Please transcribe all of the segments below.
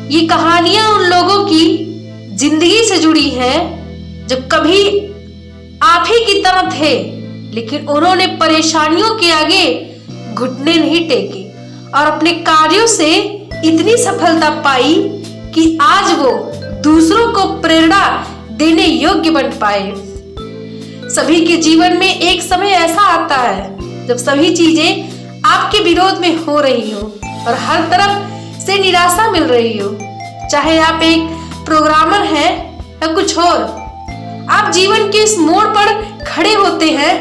ये कहानियां उन लोगों की जिंदगी से जुड़ी हैं जो कभी आप ही की तरह थे, लेकिन उन्होंने परेशानियों के आगे घुटने नहीं टेके और अपने कार्यों से इतनी सफलता पाई कि आज वो दूसरों को प्रेरणा देने योग्य बन पाए। सभी के जीवन में एक समय ऐसा आता है जब सभी चीजें आपके विरोध में हो रही हो और हर तरफ से निराशा मिल रही हो। चाहे आप एक प्रोग्रामर हैं या कुछ और, आप जीवन के इस मोड़ पर खड़े होते हैं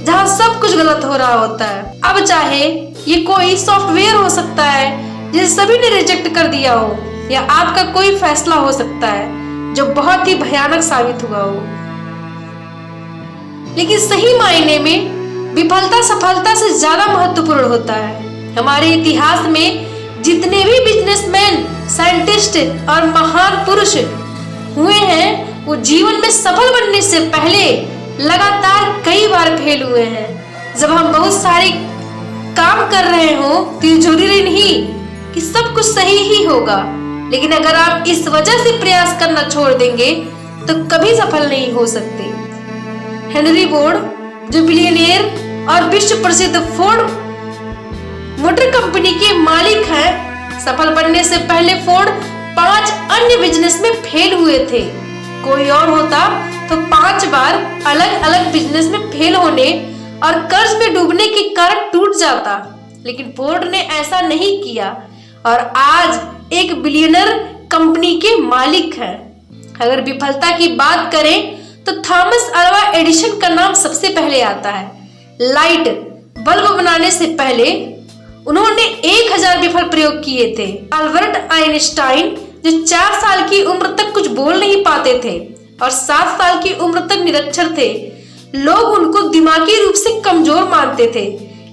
जहां सब कुछ गलत हो रहा होता है। अब चाहे ये कोई सॉफ्टवेयर हो सकता है जिसे सभी ने रिजेक्ट कर दिया हो, या आपका कोई फैसला हो सकता है जो बहुत ही भयानक साबित हुआ हो। लेकिन सही मायने में विफलता सफलता से ज्यादा महत्वपूर्ण होता है। हमारे इतिहास में जितने भी बिजनेसमैन, साइंटिस्ट और महान पुरुष हुए हैं, वो जीवन में सफल बनने से पहले लगातार कई बार फेल हुए हैं। जब हम बहुत सारे काम कर रहे हो तो ये जरूरी नहीं कि सब कुछ सही ही होगा, लेकिन अगर आप इस वजह से प्रयास करना छोड़ देंगे तो कभी सफल नहीं हो सकते। हेनरी फोर्ड, जो बिलियनियर और विश्व प्रसिद्ध फोर्ड मोटर कंपनी के मालिक हैं, सफल बनने से पहले फोर्ड 5 अन्य बिजनेस में फेल हुए थे। कोई और होता तो 5 बार अलग अलग बिजनेस में फेल होने और कर्ज में डूबने के कारण टूट जाता, लेकिन फोर्ड ने ऐसा नहीं किया और आज एक बिलियनर कंपनी के मालिक हैं। अगर विफलता की बात करें तो थॉमस अल्वा एडिसन का नाम सबसे पहले आता है। लाइट बल्ब बनाने से पहले उन्होंने 1000 विफल प्रयोग किए थे। अल्बर्ट आइंस्टाइन, जो 4 साल की उम्र तक कुछ बोल नहीं पाते थे और 7 साल की उम्र तक निरक्षर थे, लोग उनको दिमागी रूप से कमजोर मानते थे,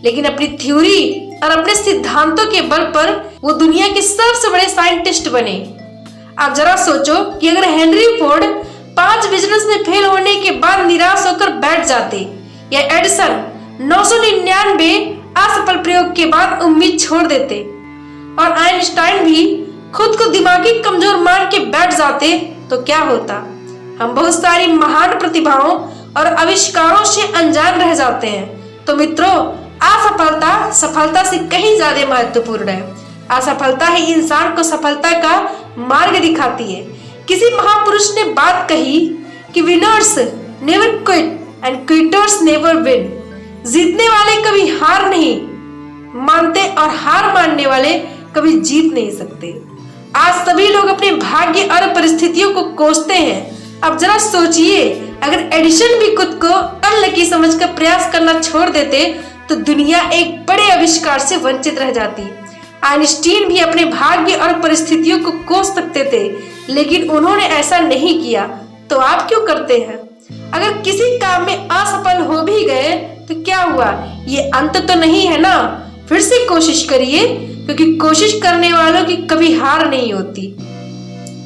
लेकिन अपनी थ्योरी और अपने सिद्धांतों के बल पर वो दुनिया के सबसे बड़े साइंटिस्ट बने। आप जरा सोचो कि अगर हेनरी फोर्ड 5 बिजनेस में फेल होने के बाद निराश होकर बैठ जाते, या एडिसन 999 असफल प्रयोग के बाद उम्मीद छोड़ देते, और आइंस्टाइन भी खुद को दिमागी कमजोर मान के बैठ जाते, तो क्या होता? हम बहुत सारी महान प्रतिभाओं और आविष्कारों से अनजान रह जाते हैं। तो मित्रों, असफलता सफलता से कहीं ज्यादा महत्वपूर्ण है। असफलता ही इंसान को सफलता का मार्ग दिखाती है। किसी महापुरुष ने बात कही कि winners never quit and quitters never win. जीतने वाले कभी हार नहीं मानते और हार मानने वाले कभी जीत नहीं सकते। आज सभी लोग अपने भाग्य और परिस्थितियों को कोसते हैं। अब जरा सोचिए, अगर एडिसन भी खुद को अनलकी समझकर प्रयास करना छोड़ देते तो दुनिया एक बड़े आविष्कार से वंचित रह जाती। आइंस्टीन भी अपने भाग्य और परिस्थितियों को कोस सकते थे, लेकिन उन्होंने ऐसा नहीं किया। तो आप क्यों करते हैं? अगर किसी काम में असफल हो भी गए तो क्या हुआ? ये अंत तो नहीं है ना। फिर से कोशिश करिए, क्योंकि कोशिश करने वालों की कभी हार नहीं होती।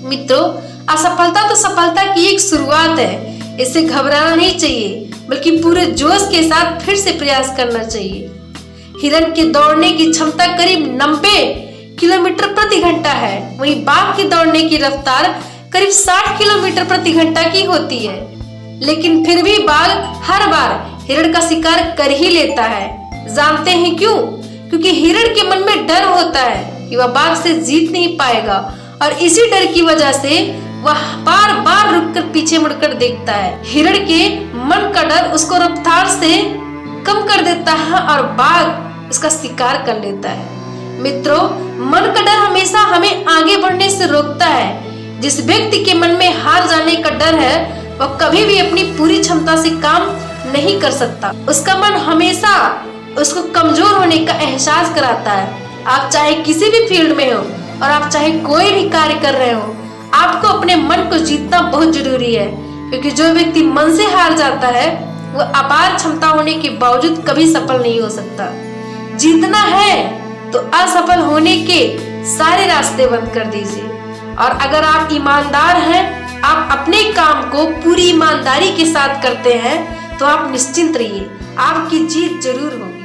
मित्रों, असफलता तो सफलता की एक शुरुआत है। इससे घबराना नहीं चाहिए, बल्कि पूरे जोश के साथ फिर से प्रयास करना चाहिए। हिरण के दौड़ने की क्षमता करीब 90 किलोमीटर प्रति घंटा है, वहीं बाघ की दौड़ने की रफ्तार करीब 60 किलोमीटर प्रति घंटा की होती है। लेकिन फिर भी बाघ हर बार हिरण का शिकार कर ही लेता है। जानते हैं क्यों? क्योंकि हिरण के मन में डर होता है कि वह बाघ से जीत नहीं पाएगा, और इसी डर की वजह से वह बार बार रुककर पीछे मुड़कर देखता है। हिरण के मन का डर उसको रफ्तार से कम कर देता है और बाघ उसका शिकार कर लेता है। मित्रों, मन का डर हमेशा हमें आगे बढ़ने से रोकता है। जिस व्यक्ति के मन में हार जाने का डर है, वह कभी भी अपनी पूरी क्षमता से काम नहीं कर सकता। उसका मन हमेशा उसको कमजोर होने का एहसास कराता है। आप चाहे किसी भी फील्ड में हो और आप चाहे कोई भी कार्य कर रहे हो, आपको अपने मन को जीतना बहुत जरूरी है, क्योंकि जो व्यक्ति मन से हार जाता है वो अपार क्षमता होने के बावजूद कभी सफल नहीं हो सकता। जीतना है तो असफल होने के सारे रास्ते बंद कर दीजिए, और अगर आप ईमानदार हैं, आप अपने काम को पूरी ईमानदारी के साथ करते हैं, तो आप निश्चिंत रहिए, आपकी जीत जरूर होगी।